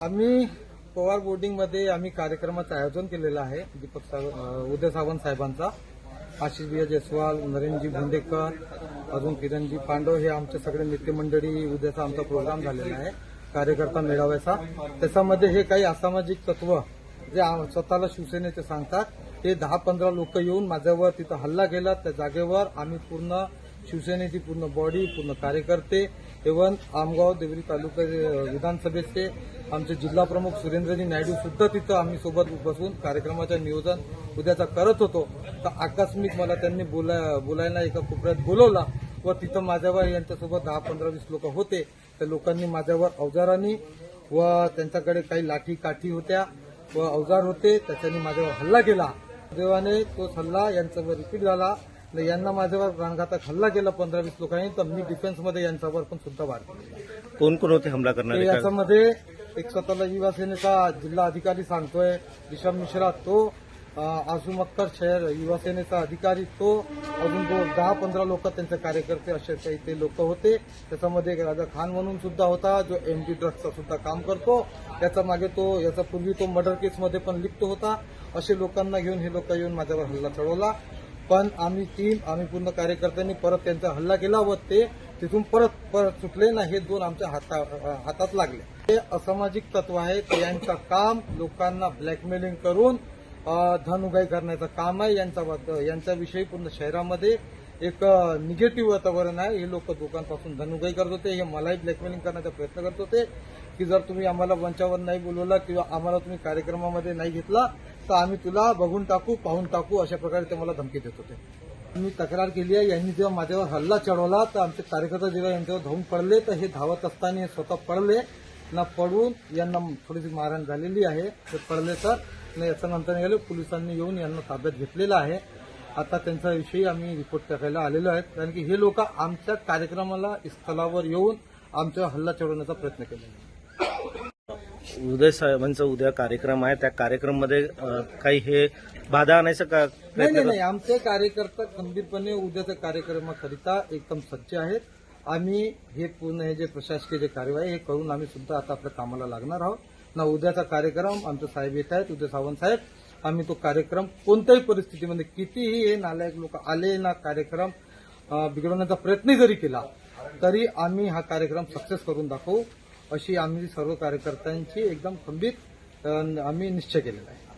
आम्ही पवार बोर्डिंगमध्ये आम्ही कार्यक्रमाचं आयोजन केलेलं आहे. उदय सावंत साहेबांचा, आशिष बिया जयस्वाल, नरेंद्रजी भोंडेकर, अजून किरणजी पांडव हे आमचे सगळे मित्रमंडळी. उद्याचा आमचा प्रोग्राम झालेला आहे कार्यकर्ता मेळाव्याचा. त्याच्यामध्ये हे काही असामाजिक तत्व जे स्वतःला शिवसेनेचे सांगतात ते 10-15 लोक येऊन माझ्यावर तिथं हल्ला केला. त्या जागेवर आम्ही पूर्ण शिवसेनेची पूर्ण बॉडी, पूर्ण कार्यकर्ते, इव्हन आमगाव देवरी तालुका विधानसभेचे आमचे जिल्हा प्रमुख सुरेंद्रजी नायडू सुद्धा तिथं आम्ही सोबत बसून कार्यक्रमाचं नियोजन उद्याचा करत होतो. तर आकस्मिक मला त्यांनी बोलायला एका कोपऱ्यात बोलवला व तिथं माझ्यावर यांच्यासोबत 10-15-20 लोक होते. त्या लोकांनी माझ्यावर अवजारांनी व त्यांच्याकडे काही लाठी काठी होत्या व अवजार होते, त्याच्यानी माझ्यावर हल्ला केला. देवाने तो हल्ला यांच्यावर रिपीट झाला. यांना माझ्यावर प्राणघातक हल्ला केला 15-20 लोकांनी. तर मी डिफेन्समध्ये यांच्यावर पण सुद्धा वार केला. कोण कोण होते हमला करणारे? याच्यामध्ये एक स्वतःला युवा सेनेचा जिल्हा अधिकारी सांगतोय ऋषभ मिश्रा, तो आझम अख्तर शहर युवा सेनेचा अधिकारी, तो अजून 10-15 लोक त्यांचे कार्यकर्ते असे काही ते लोक होते. त्याच्यामध्ये एक राजा खान म्हणून सुद्धा होता जो एमडी ड्रग्सचा सुद्धा काम करतो. याचा मागे याचा पूर्वी तो मर्डर केसमध्ये पण लिप्त होता. असे लोकांना घेऊन हे लोक येऊन माझ्यावर हल्ला चढवला. पण आम्ही पूर्ण कार्यकर्त्यांनी परत त्यांचा हल्ला केला व ते तिथून परत सुटले ना. हे दोन आमच्या हातात लागले. हे असामाजिक तत्व आहे. यांचं काम लोकांना ब्लॅकमेलिंग करून धन उगाई करण्याचं काम आहे. यांच्याविषयी पूर्ण शहरामध्ये एक निगेटिव्ह वातावरण आहे. हे लोक लोकांपासून धन उगाई करत होते. हे मलाही ब्लॅकमेलिंग करण्याचा प्रयत्न करत होते की जर तुम्ही आम्हाला मंचावर नाही बोलवला किंवा आम्हाला तुम्ही कार्यक्रमामध्ये नाही घेतला तर आम्ही तुला बघून टाकू, पाहून टाकू, अशा प्रकारे ते मला धमकी देत होते. मी तक्रार केली आहे. यांनी जेव्हा माझ्यावर हल्ला चढवला तर आमचे कार्यकर्ते जेव्हा यांच्यावर धावून पडले तर हे धावत असताना स्वतः पडले ना. पडून यांना थोडीशी मारहाण झालेली आहे. ते पडले तर याच्यानंतर गेले पोलिसांनी येऊन यांना ताब्यात घेतलेलं आहे. आता त्यांच्याविषयी आम्ही रिपोर्ट टाकायला आलेलो आहे. कारण की हे लोक आमच्या कार्यक्रमाला स्थळावर येऊन आमच्यावर हल्ला चढवण्याचा प्रयत्न केलेला आहे. उदय साहेबांचा उद्या कार्यक्रम आहे, त्या कार्यक्रमामध्ये काही हे बाधा आणायचं का? नाही. आमचे कार्यकर्ते खंबीरपणे उद्याच्या कार्यक्रमाकरिता एकदम सज्ज आहेत. आम्ही हे पूर्ण हे जे प्रशासकीय जे कार्यवाही हे करून आम्ही सुद्धा आता आपल्या कामाला लागणार आहोत ना. उद्याचा कार्यक्रम आमचे साहेब येत आहेत, उदय सावंत साहेब. आम्ही तो कार्यक्रम कोणत्याही परिस्थितीमध्ये कितीही हे नालायक लोक आले ना, कार्यक्रम बिघडवण्याचा प्रयत्न जरी केला तरी आम्ही हा कार्यक्रम सक्सेस करून दाखवू, अशी आम्ही सर्व कार्यकर्त्यांची एकदम खंबीर आम्ही निश्चय केलेला आहे.